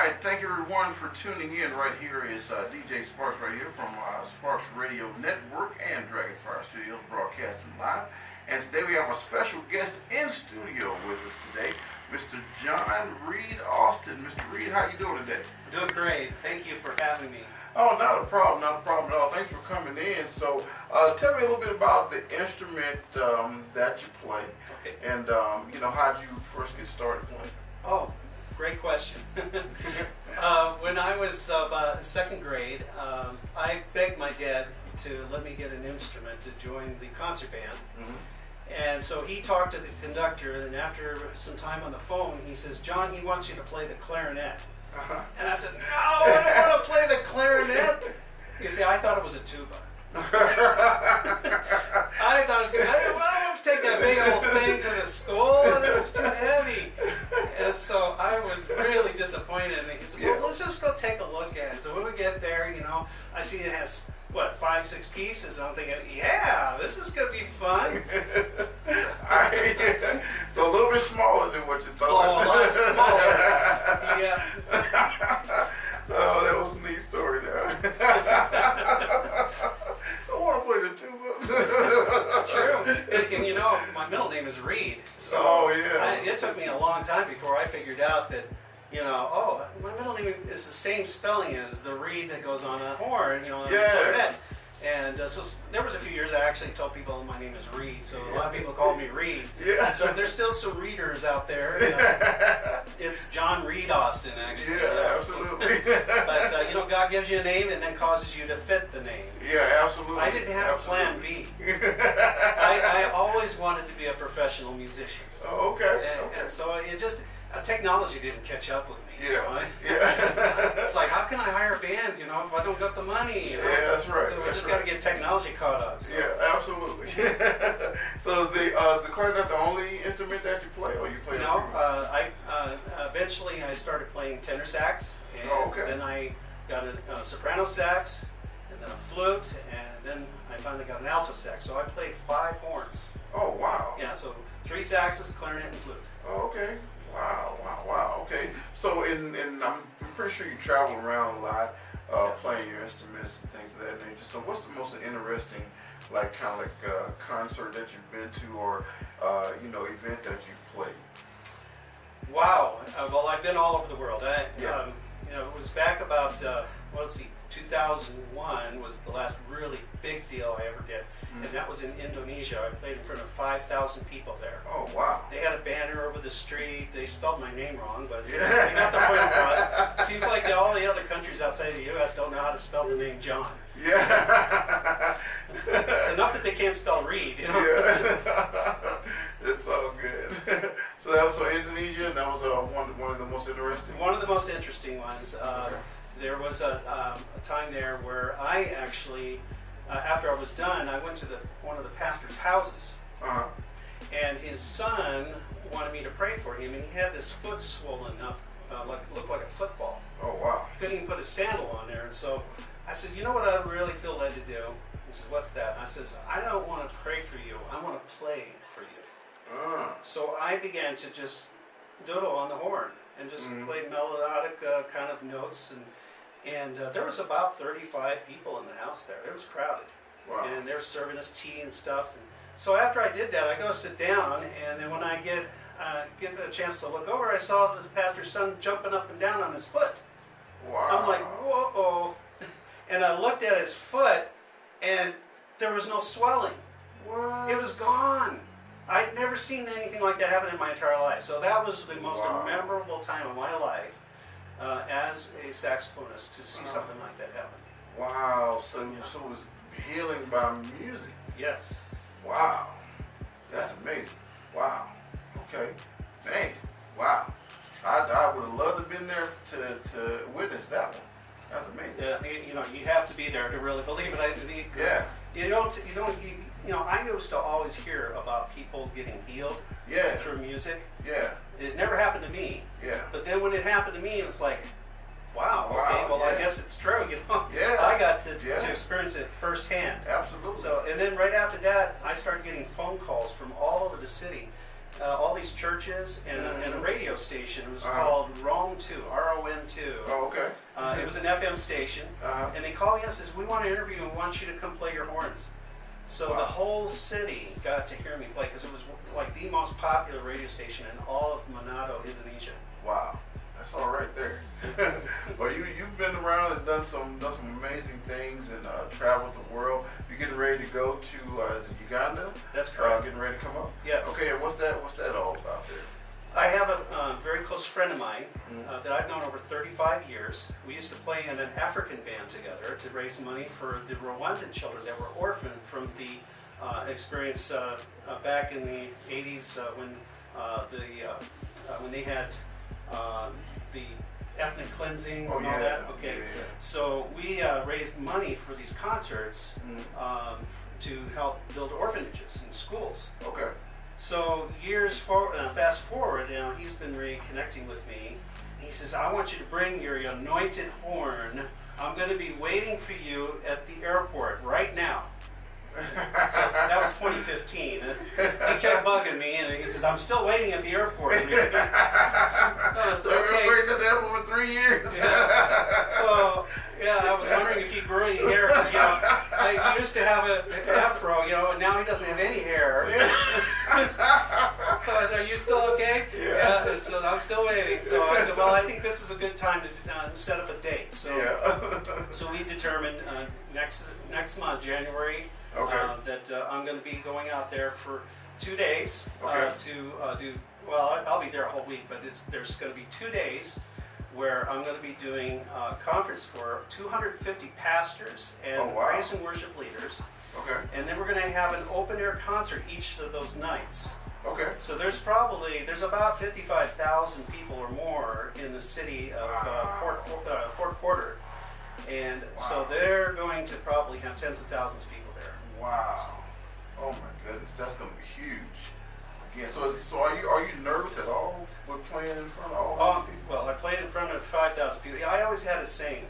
right, thank you everyone for tuning in. Right here is Dj Sparkx right here from Sparkx Radio Network and Dragonfire Studios broadcasting live. And today we have a special guest in studio with us today, Mr. John Reed Austin. Mr. Reed, how you doing today? Doing great. Thank you for having me. Oh, not a problem at all. Thanks for coming in. So, tell me a little bit about the instrument that you play, Okay. and how did you first get started playing? Oh, great question. When I was about second grade, I begged my dad to let me get an instrument to join the concert band. Mm-hmm. And so he talked to the conductor, and after some time on the phone, he says, "John, he wants you to play the clarinet." Uh-huh. And I said, "No, I don't want to play the clarinet." You see, I thought it was a tuba. I thought it was good. I didn't want to take that big old thing to the school. It was too heavy. And so I was really disappointed. And he said, "Well, let's just go take a look at it." So when we get there, I see it has, 5, 6 pieces. And I'm thinking, yeah, this is going to be fun. So a little bit smaller than what you thought. Oh, a lot smaller. Yeah. Oh, that was a neat story there. I want to play the tuba. It's true. And my middle name is Reed. So it took me a long time before I figured out that, my middle name is the same spelling as the reed that goes on a horn, on the clarinet. And so there was a few years I actually told people my name is Reed, so a lot of people called me Reed. Yeah. So there's still some readers out there. It's John Reed Austin, actually. Yeah, absolutely. But God gives you a name and then causes you to fit the name. Yeah, absolutely. I didn't have a plan B. I always wanted to be a professional musician. Oh, okay. And so it just technology didn't catch up with me. Yeah. It's like, how can I hire a band, if I don't got the money? Yeah, that's right. So we just got to get technology caught up. So. Yeah, absolutely. So is the clarinet the only instrument that you play, or you play? Eventually I started playing tenor sax, and then I got a soprano sax, and then a flute, and then I finally got an alto sax. So I play 5 horns. Oh, wow. Yeah, so 3 saxes, clarinet, and flute. Oh, okay. Wow. Okay. So, I'm pretty sure you travel around a lot, playing your instruments and things of that nature. So, what's the most interesting, concert that you've been to, or event that you've played? Wow. Well, I've been all over the world. It was back about 2001 was the last really big deal I ever did. And that was in Indonesia. I played in front of 5,000 people there. Oh, wow. They had a banner over the street. They spelled my name wrong, but they got the point across. It seems like all the other countries outside the U.S. don't know how to spell the name John. Yeah. It's enough that they can't spell Reed, Yeah. It's all good. So that was Indonesia, and that was one of the most interesting? One of the most interesting ones. There was a time there where I actually... after I was done, I went to one of the pastor's houses, and his son wanted me to pray for him, and he had this foot swollen up, looked like a football. Oh, wow. He couldn't even put his sandal on there, and so I said, "You know what I really feel led to do?" He said, "What's that?" I says, "I don't want to pray for you, I want to play for you." So I began to just doodle on the horn, and just play melodic kind of notes, and there was about 35 people in the house there. It was crowded. Wow. And they were serving us tea and stuff. And so after I did that, I go sit down, and then when I get a chance to look over, I saw this pastor's son jumping up and down on his foot. Wow. I'm like, whoa. And I looked at his foot, and there was no swelling. What? It was gone. I'd never seen anything like that happen in my entire life. So that was the most memorable time of my life. As a saxophonist, to see something like that happen. Wow, so it was healing by music. Yes. Wow, that's amazing. Wow, okay, man, wow. I would have loved to have been there to witness that one. That's amazing. Yeah, you have to be there to really believe it. Yeah. I used to always hear about people getting healed through music. Yeah. It never happened to me. Yeah. But then when it happened to me, it was like, wow, okay, well, I guess it's true, Yeah. I got to experience it firsthand. Absolutely. So, and then right after that, I started getting phone calls from all over the city, all these churches, and a radio station. It was called RON2, RON2. too. Oh, okay. It was an FM station, and they called me and says, "We want to interview you and want you to come play your horns." So the whole city got to hear me play because it was like the most popular radio station in all of Manado, Indonesia. Wow, that's all right there. Well, you've been around and done some amazing things and traveled the world. You're getting ready to go to is it Uganda? That's correct. Getting ready to come up. Yes. Okay, and what's that all about there? I have a very close friend of mine that I've known over 35 years. We used to play in an African band together to raise money for the Rwandan children that were orphaned from the experience back in the 80s when they had the ethnic cleansing and all that. Okay, Yeah. so we raised money for these concerts to help build orphanages and schools. Okay. So fast forward, he's been reconnecting with me. He says, "I want you to bring your anointed horn. I'm going to be waiting for you at the airport right now." So that was 2015. And he kept bugging me, and he says, "I'm still waiting at the airport." Oh, so, I've okay. been waiting at the airport for 3 years. Yeah. So, I was wondering if he grew any hair, because, he used to have an afro, and now he doesn't have any hair. So I said, "Are you still okay?" Yeah. So I'm still waiting. So I said, "Well, I think this is a good time to set up a date." So, so we determined next month, January, that I'm going to be going out there for 2 days to do. Well, I'll be there a whole week, but there's going to be 2 days where I'm going to be doing a conference for 250 pastors and praise and worship leaders. Okay. And then we're going to have an open air concert each of those nights. Okay. So there's about 55,000 people or more in the city of Fort Porter, and so they're going to probably have tens of thousands of people there. Wow. Oh my goodness, that's going to be huge. Again, so are you nervous at all with playing in front of all these people? Well, I played in front of 5,000 people. I always had a saying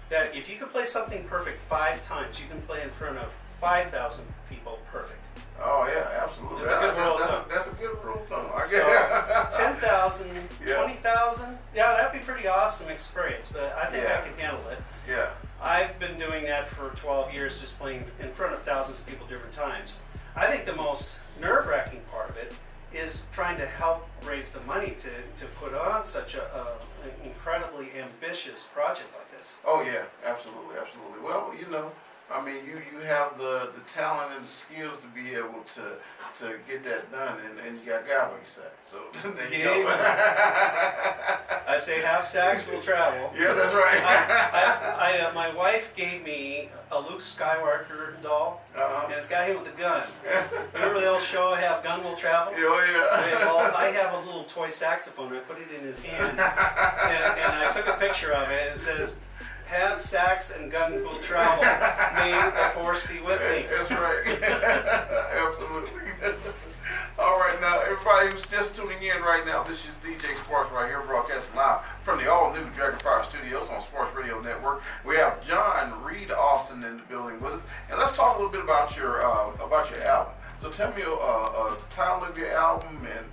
that if you can play something perfect 5 times, you can play in front of 5,000 people perfect. Oh yeah, absolutely. It's a good rule of thumb. That's a good rule of thumb. I So, get 10,000, 20,000, that'd be a pretty awesome experience, but I think I can handle it. Yeah. I've been doing that for 12 years, just playing in front of thousands of people different times. I think the most nerve-wracking part of it is trying to help raise the money to put on such an incredibly ambitious project like this. Oh yeah, absolutely. Well, I mean, you have the talent and the skills to be able to get that done, and you got God what you said. So there you go. I say half sacks will travel. Yeah, that's right. My wife gave me a Luke Skywalker doll, and it's got him with a gun. Remember the old show, "Have Gun Will Travel"? Oh yeah. Okay, well, I have a little toy saxophone. I put it in his hand, and I took a picture of it. And it says, "Have sax and gun will travel. May the force be with me." That's right. Absolutely. All right, now everybody who's just tuning in right now, this is Dij Sparkx right here, broadcasting live from the all-new Dragonfire Studios on Sports Radio Network. We have John Reed Austin in the building with us, and let's talk a little bit about your album. So tell me the title of your album, and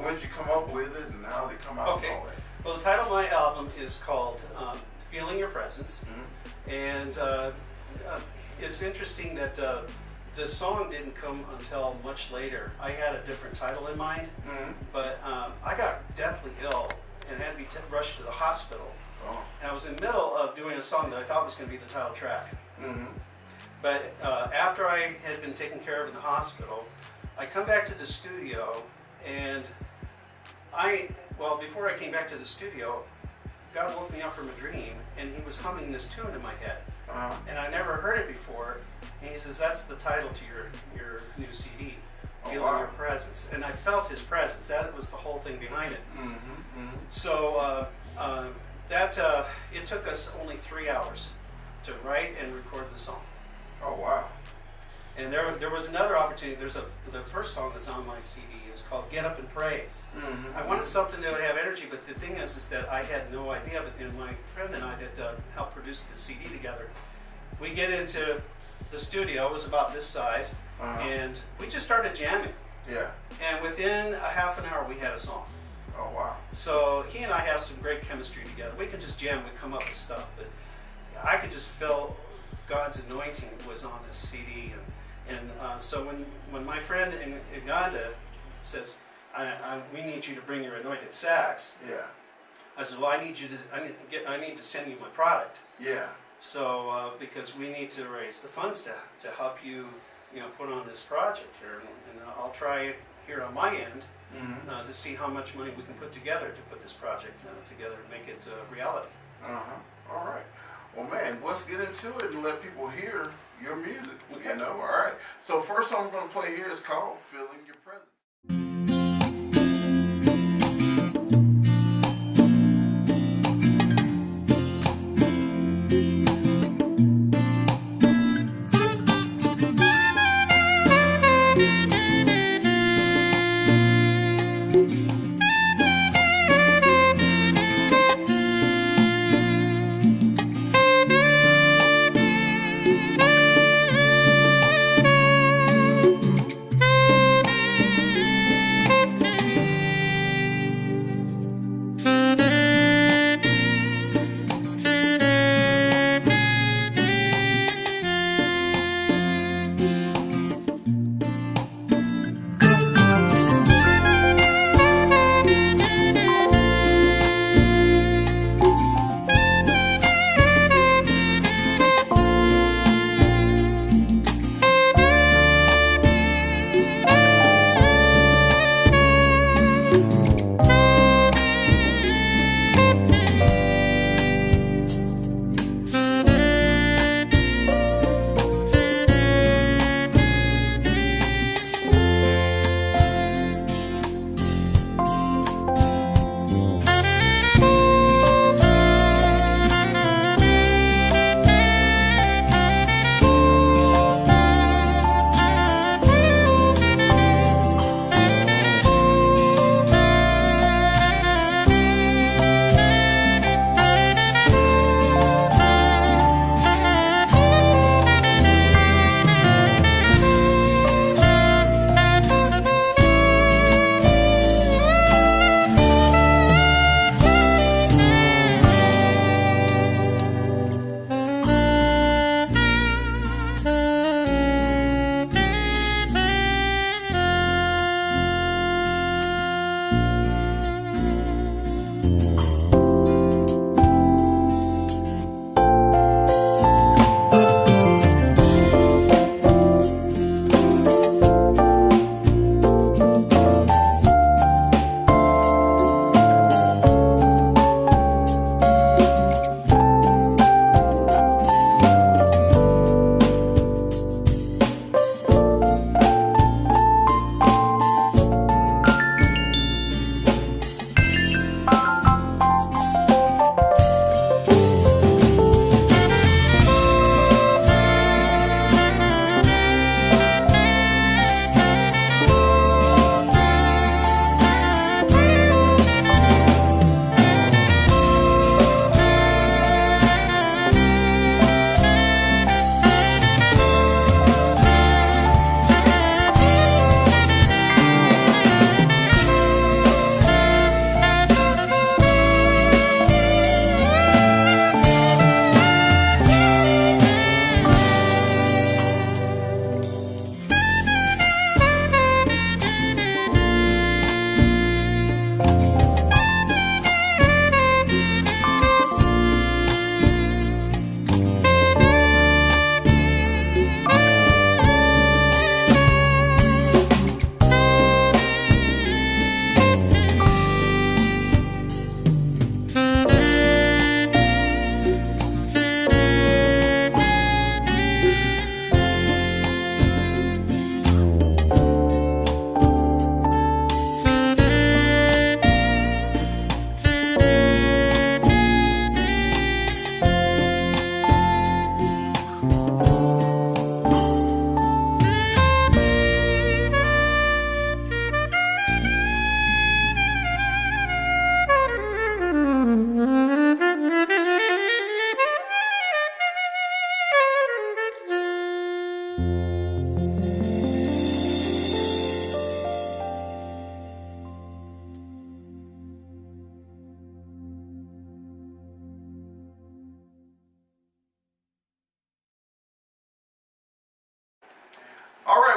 when did you come up with it, and how did it come out? Okay. And all that. Well, the title of my album is called "Feeling Your Presence," and it's interesting that the song didn't come until much later. I had a different title in mind, but I got deathly ill and had to be rushed to the hospital. And I was in the middle of doing a song that I thought was going to be the title track. But after I had been taken care of in the hospital, I come back to the studio, and before I came back to the studio, God woke me up from a dream, and he was humming this tune in my head. And I never heard it before. And he says, "That's the title to your new CD, Feeling Your Presence." And I felt his presence. That was the whole thing behind it. So it took us only 3 hours to write and record the song. Oh wow. And there was another opportunity. The first song that's on my CD is called "Get Up and Praise." I wanted something that would have energy, but the thing is that I had no idea. But then my friend and I that helped produce the CD together, we get into the studio. It was about this size, and we just started jamming. Yeah. And within a half an hour, we had a song. Oh, wow. So he and I have some great chemistry together. We can just jam, we come up with stuff, but I could just feel God's anointing was on this CD. So when my friend in Uganda says, we need you to bring your anointed sax, Yeah. I said, well, I need to send you my product. Yeah. So because we need to raise the funds to help you, put on this project here, and I'll try it here on my end to see how much money we can put together to put this project together and make it reality. All right. Well, man, let's get into it and let people hear your music. Okay. All right. So first song I'm going to play here is called "Feeling Your Presence."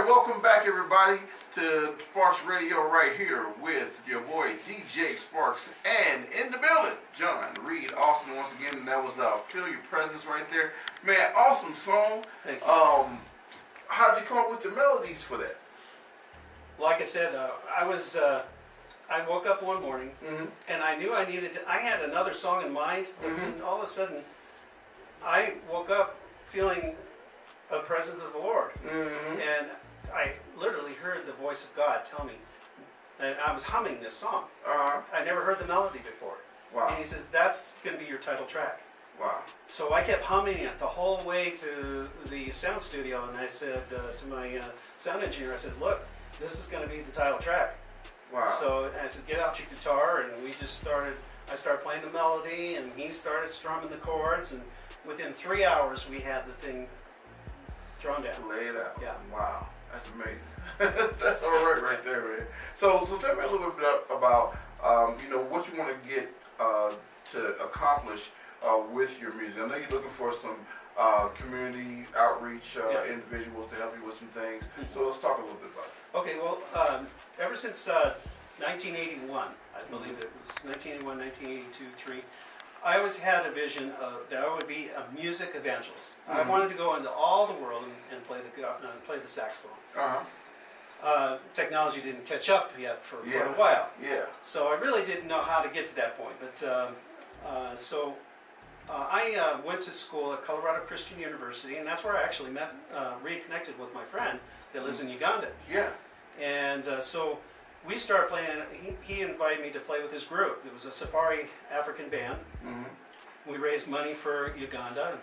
right, welcome back everybody to Sparks Radio right here with your boy Dij Sparkx and in the building, John Reed Austin once again, and that was Feel Your Presence right there. Man, awesome song. Thank you. How'd you come up with the melodies for that? Like I said, I woke up one morning and I knew I had another song in mind, and all of a sudden I woke up feeling the presence of the Lord. And I literally heard the voice of God tell me, and I was humming this song. I never heard the melody before. Wow. And he says, that's going to be your title track. Wow. So I kept humming it the whole way to the sound studio, and I said to my sound engineer, I said, look, this is going to be the title track. Wow. So I said, get out your guitar, and I started playing the melody, and he started strumming the chords, and within 3 hours we had the thing thrown down. Lay it out. Yeah. Wow. That's amazing. That's all right there, man. So tell me a little bit about, what you want to get to accomplish with your music. I know you're looking for some community outreach individuals to help you with some things. So let's talk a little bit about it. Okay, well, ever since 1981, I believe it was 1981, 1982, 3, I always had a vision that I would be a music evangelist. I wanted to go into all the world and play the saxophone. Technology didn't catch up yet for quite a while. Yeah. So I really didn't know how to get to that point. But I went to school at Colorado Christian University, and that's where I actually reconnected with my friend that lives in Uganda. Yeah. And so we started playing. He invited me to play with his group. It was a Safari African band. We raised money for Uganda.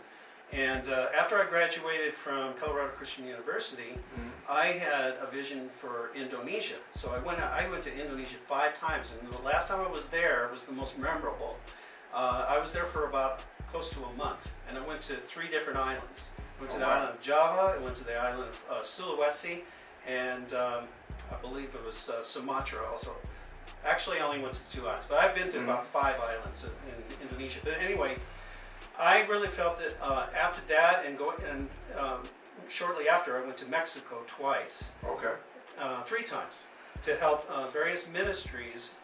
And after I graduated from Colorado Christian University, I had a vision for Indonesia. So I went to Indonesia 5 times, and the last time I was there was the most memorable. I was there for about close to a month, and I went to 3 different islands. I went to the island of Java, I went to the island of Sulawesi, and I believe it was Sumatra also. Actually, I only went to 2 islands, but I've been to about 5 islands in Indonesia. But anyway, I really felt that after that and shortly after, I went to Mexico twice. Okay. 3 times to help various ministries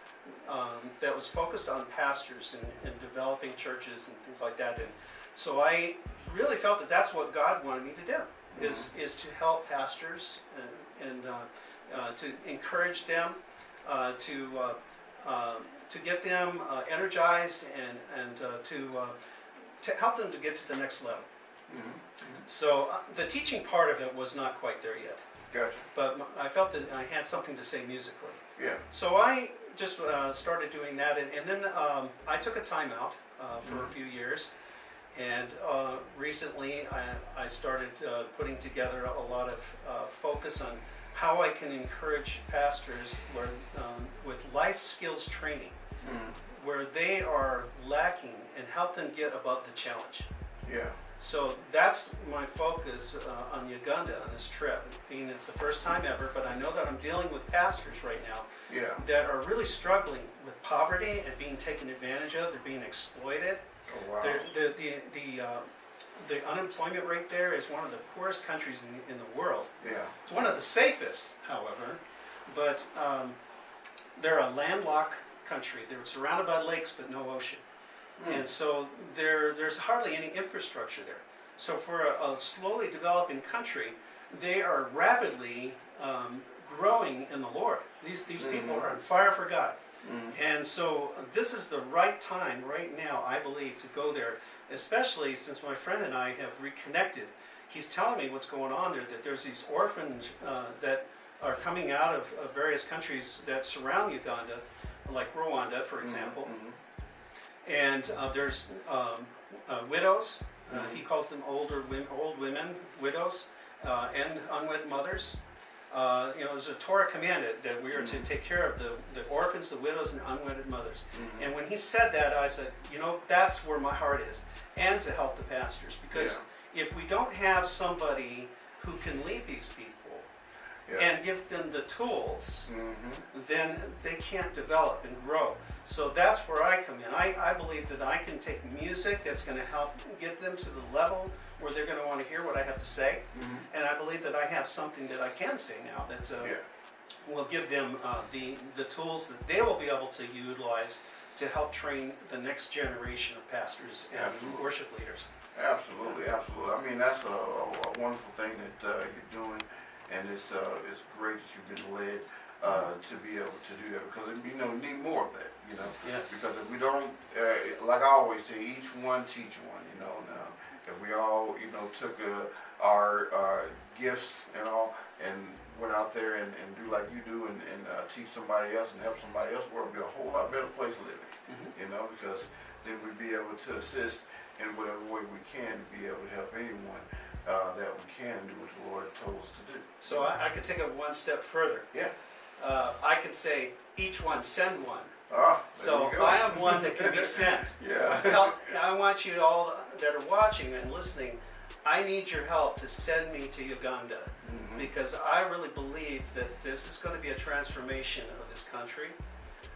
that was focused on pastors and developing churches and things like that. And so I really felt that that's what God wanted me to do, is to help pastors and to encourage them, to get them energized and to help them to get to the next level. So the teaching part of it was not quite there yet. Gotcha. But I felt that I had something to say musically. Yeah. So I just started doing that, and then I took a time out for a few years, and recently I started putting together a lot of focus on how I can encourage pastors with life skills training, where they are lacking, and help them get above the challenge. Yeah. So that's my focus on Uganda on this trip. Being it's the first time ever, but I know that I'm dealing with pastors right now that are really struggling with poverty and being taken advantage of. They're being exploited. Oh, wow. The unemployment rate there is one of the poorest countries in the world. Yeah. It's one of the safest, however, but they're a landlocked country. They're surrounded by lakes but no ocean. And so there's hardly any infrastructure there. So for a slowly developing country, they are rapidly growing in the Lord. These people are on fire for God. And so this is the right time right now, I believe, to go there, especially since my friend and I have reconnected. He's telling me what's going on there, that there's these orphans that are coming out of various countries that surround Uganda, like Rwanda, for example. And there's widows. He calls them old women, widows, and unwed mothers. There's a Torah commanded that we are to take care of the orphans, the widows, and unwedded mothers. And when he said that, I said, that's where my heart is, and to help the pastors, because if we don't have somebody who can lead these people, and give them the tools, Mm-hmm. then they can't develop and grow. So that's where I come in. I believe that I can take music that's going to help get them to the level where they're going to want to hear what I have to say. Mm-hmm. And I believe that I have something that I can say now that will give them the tools that they will be able to utilize to help train the next generation of pastors and Absolutely. worship leaders. Absolutely, absolutely. I mean, that's a wonderful thing that you're doing, and it's great that you've been led to be able to do that, because we need more of that, Yes. Because if we don't, like I always say, each one teach one, Now, if we all, took our gifts and all and went out there and do like you do and teach somebody else and help somebody else, the world would be a whole lot better place living, because then we'd be able to assist in whatever way we can to be able to help anyone that we can do what the Lord told us to do. So I could take it one step further. Yeah. I could say, each one send one. There So you go. I am one that can be sent. Yeah. I want you all that are watching and listening, I need your help to send me to Uganda, Mhm. because I really believe that this is going to be a transformation of this country.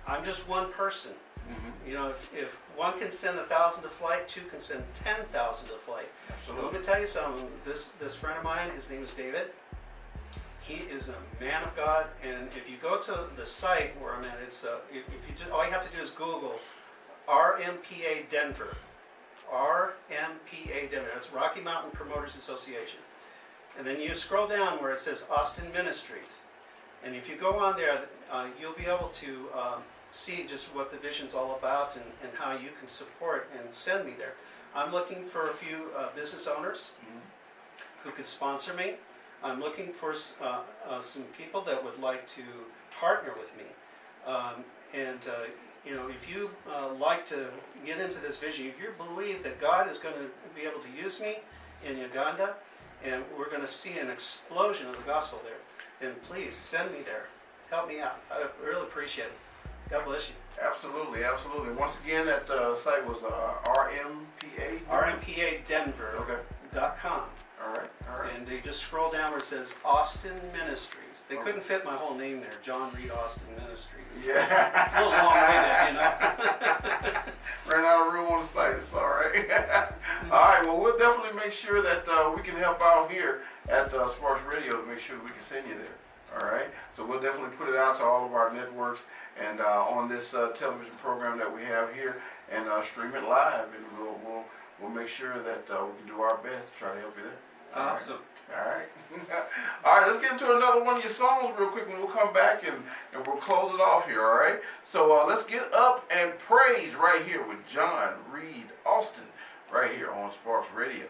I'm just one person. Mhm. If one can send 1,000 to flight, two can send 10,000 to flight. Let Absolutely. me tell you something. This friend of mine, his name is David. He is a man of God, and if you go to the site where I'm at, it's all you have to do is Google RMPA Denver. RMPA Denver. That's Rocky Mountain Promoters Association. And then you scroll down where it says Austin Ministries, and if you go on there, you'll be able to see just what the vision's all about and how you can support and send me there. I'm looking for a few business owners who could sponsor me. I'm looking for some people that would like to partner with me. If you like to get into this vision, if you believe that God is going to be able to use me in Uganda, and we're going to see an explosion of the gospel there, then please send me there. Help me out. I really appreciate it. God bless you. Absolutely, absolutely. Once again, that site was RMPA? RMPAdenver.com. Okay. All right. And you just scroll down where it says Austin Ministries. They Okay. couldn't fit my whole name there, John Reed Austin Ministries. Yeah. It's a little long-winded, Ran out of room on the site, it's all right. All right, well, we'll definitely make sure that we can help out here at Sparkx Radio to make sure that we can send you there. All right, so we'll definitely put it out to all of our networks and on this television program that we have here, and stream it live, and we'll make sure that we can do our best to try to help you there. All Awesome. All right. All right, let's get into another one of your songs real quick, and we'll come back and we'll close it off here, all right? So let's get up and praise right here with John Reed Austin right here on Sparkx Radio.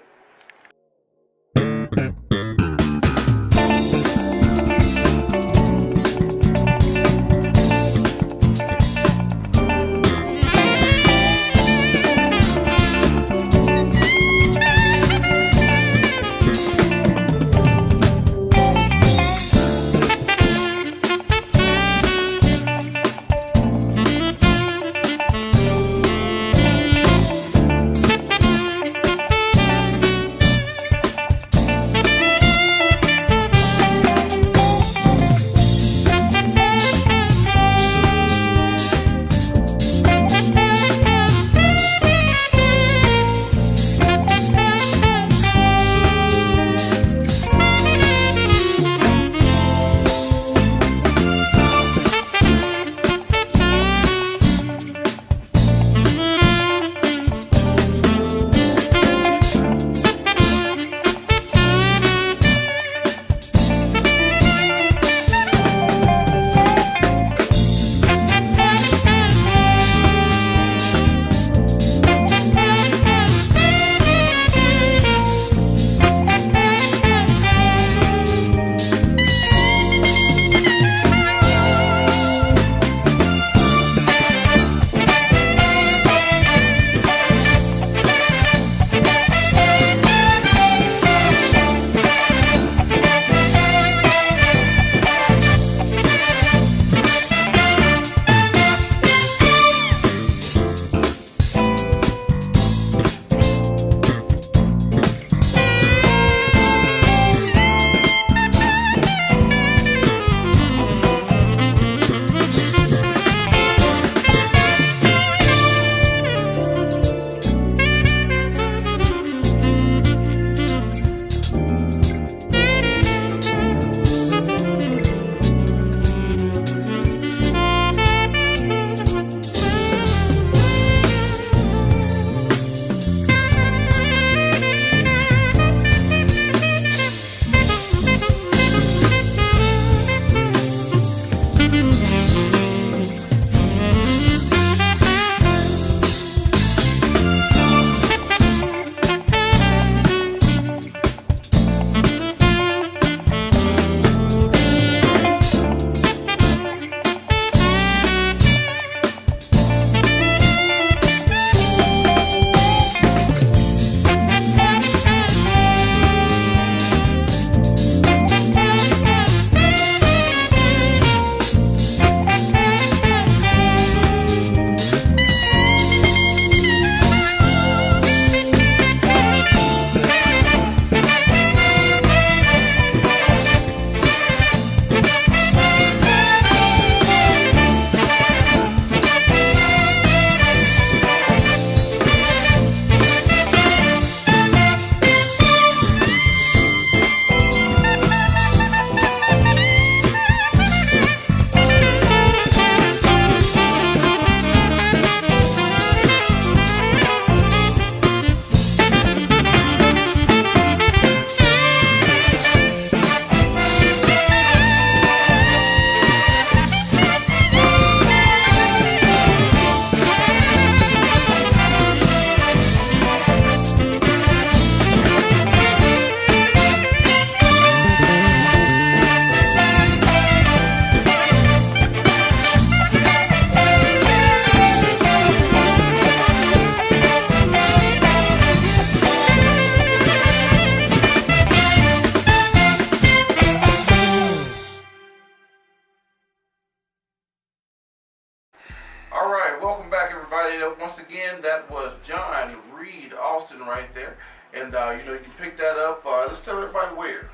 as John Reed Austin right there. And you can pick that up. Let's tell everybody where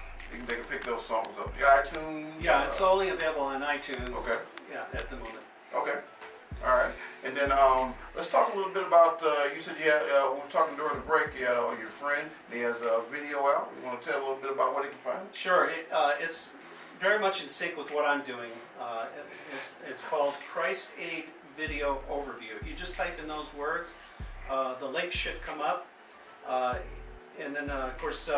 they can pick those songs up. The iTunes. Yeah, it's only available on iTunes. Okay. Yeah, at the moment. Okay. All right. And then let's talk a little bit about. You said we were talking during the break. You had your friend. He has a video out. You want to tell a little bit about what he can find? Sure. It's very much in sync with what I'm doing. It's called Christ Aid Video Overview. If you just type in those words, the link should come up. And then, of course,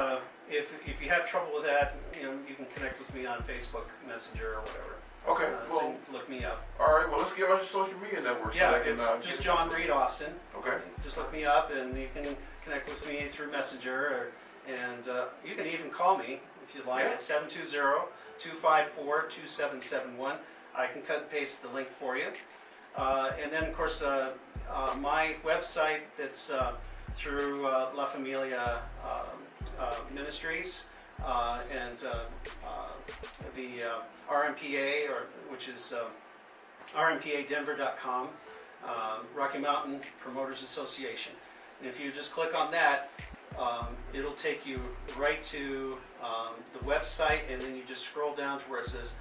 if you have trouble with that, you can connect with me on Facebook Messenger or whatever. Okay. So look me up. All right. Well, let's give us your social media network. Yeah, so it's just John Reed Austin. Okay. Just look me up, and you can connect with me through Messenger, and you can even call me if you'd like at 720-254-2771. I can cut and paste the link for you. And then, of course, my website that's through La Familia Ministries and the RMPA, which is rmpadenver.com, Rocky Mountain Promoters Association. And if you just click on that, it'll take you right to the website, and then you just scroll down to where it says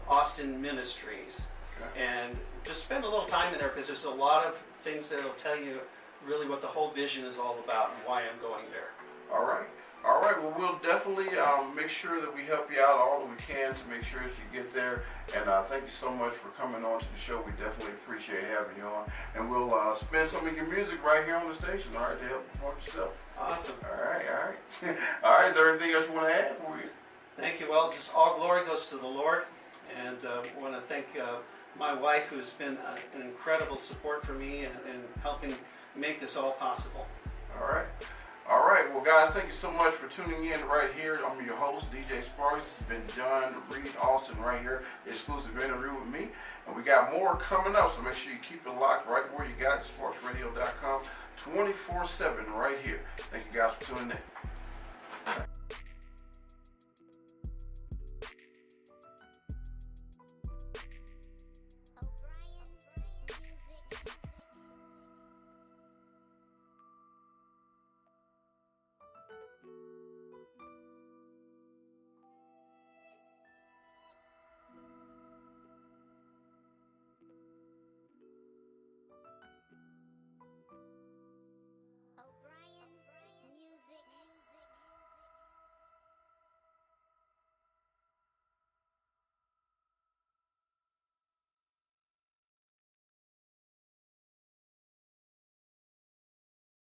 Austin Ministries. Okay. And just spend a little time in there, because there's a lot of things that will tell you really what the whole vision is all about and why I'm going there. All right. All right. Well, we'll definitely make sure that we help you out all that we can to make sure that you get there. And thank you so much for coming on to the show. We definitely appreciate having you on. And we'll spin some of your music right here on the station, all right, to help promote yourself. Awesome. All right. All right. All right. Is there anything else you want to add for you? Thank you. Well, just all glory goes to the Lord. And I want to thank my wife, who's been an incredible support for me and helping make this all possible. All right. All right. Well, guys, thank you so much for tuning in right here. I'm your host, Dij Sparkx. This has been John Reed Austin right here, exclusive interview with me. And we got more coming up, so make sure you keep it locked right where you got it, sparksradio.com, 24/7 right here. Thank you guys for tuning in.